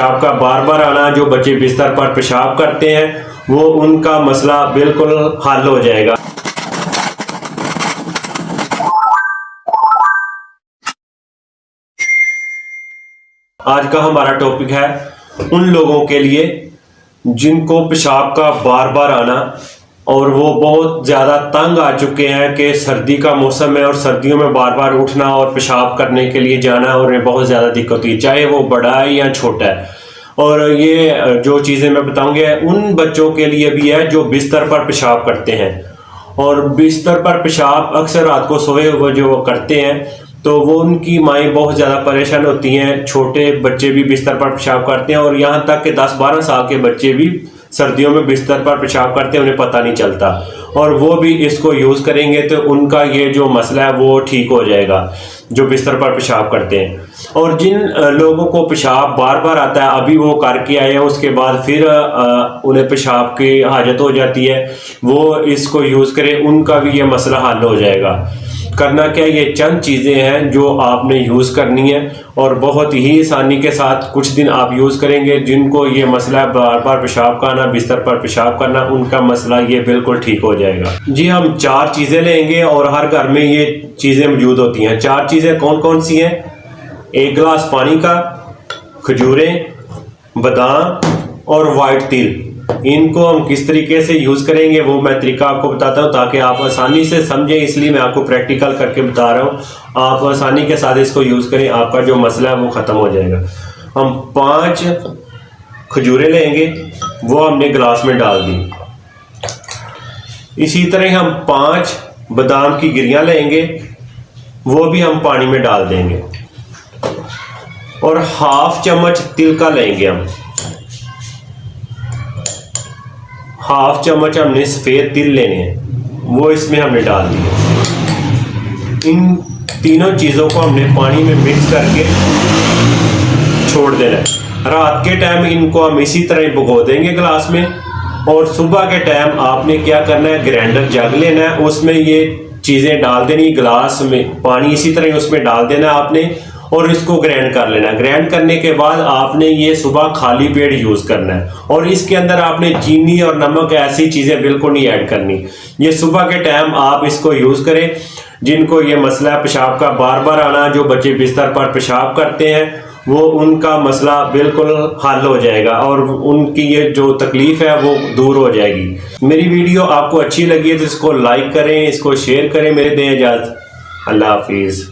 पेशाब का बार बार आना, जो बच्चे बिस्तर पर पेशाब करते हैं वो उनका मसला बिल्कुल हल हो जाएगा। आज का हमारा टॉपिक है उन लोगों के लिए जिनको पेशाब का बार बार आना और वो बहुत ज़्यादा तंग आ चुके हैं कि सर्दी का मौसम है और सर्दियों में बार बार उठना और पेशाब करने के लिए जाना और उन्हें बहुत ज़्यादा दिक्कत होती है, चाहे वो बड़ा है या छोटा है। और ये जो चीज़ें मैं बताऊंगा उन बच्चों के लिए भी है जो बिस्तर पर पेशाब करते हैं। और बिस्तर पर पेशाब अक्सर रात को सोए हुए जो वो करते हैं तो वो उनकी माएँ बहुत ज़्यादा परेशान होती हैं। छोटे बच्चे भी बिस्तर पर पेशाब करते हैं और यहाँ तक कि 10-12 साल के बच्चे भी सर्दियों में बिस्तर पर पेशाब करते हैं, उन्हें पता नहीं चलता। और वो भी इसको यूज़ करेंगे तो उनका ये जो मसला है वो ठीक हो जाएगा, जो बिस्तर पर पेशाब करते हैं। और जिन लोगों को पेशाब बार बार आता है, अभी वो करके आए हैं उसके बाद फिर उन्हें पेशाब की हाजत हो जाती है, वो इसको यूज़ करें, उनका भी ये मसला हल हो जाएगा। करना क्या, ये चंद चीज़ें हैं जो आपने यूज़ करनी है और बहुत ही आसानी के साथ कुछ दिन आप यूज़ करेंगे। जिनको ये मसला बार बार पेशाब का आना, बिस्तर पर पेशाब करना, उनका मसला ये बिल्कुल ठीक हो जाएगा। जी, हम 4 चीज़ें लेंगे और हर घर में ये चीज़ें मौजूद होती हैं। 4 चीज़ें कौन कौन सी हैं? 1 गिलास पानी का, खजूरें, बादाम और वाइट तिल। इनको हम किस तरीके से यूज़ करेंगे वो मैं तरीका आपको बताता हूँ ताकि आप आसानी से समझें, इसलिए मैं आपको प्रैक्टिकल करके बता रहा हूँ। आप आसानी के साथ इसको यूज़ करें, आपका जो मसला है वो ख़त्म हो जाएगा। हम 5 खजूरें लेंगे, वो हमने गिलास में डाल दी। इसी तरह हम 5 बादाम की गिरियाँ लेंगे, वो भी हम पानी में डाल देंगे। और 1/2 चम्मच तिल का लेंगे हम, 1/2 चम्मच हमने सफ़ेद तिल लेने हैं, वो इसमें हमने डाल दिए। इन तीनों चीज़ों को हमने पानी में मिक्स करके छोड़ देना है। रात के टाइम इनको हम इसी तरह भिगो देंगे गिलास में, और सुबह के टाइम आपने क्या करना है, ग्राइंडर जग लेना है, उसमें ये चीज़ें डाल देनी, गिलास में पानी इसी तरह उसमें डाल देना आपने और इसको ग्राइंड कर लेना। ग्राइंड करने के बाद आपने ये सुबह खाली पेट यूज़ करना है और इसके अंदर आपने चीनी और नमक ऐसी चीज़ें बिल्कुल नहीं ऐड करनी। ये सुबह के टाइम आप इसको यूज़ करें। जिनको ये मसला पेशाब का बार बार आना, जो बच्चे बिस्तर पर पेशाब करते हैं, वो उनका मसला बिल्कुल हल हो जाएगा और उनकी ये जो तकलीफ़ है वो दूर हो जाएगी। मेरी वीडियो आपको अच्छी लगी है तो इसको लाइक करें, इसको शेयर करें। मेरे दें इजाज़त, अल्लाह हाफिज़।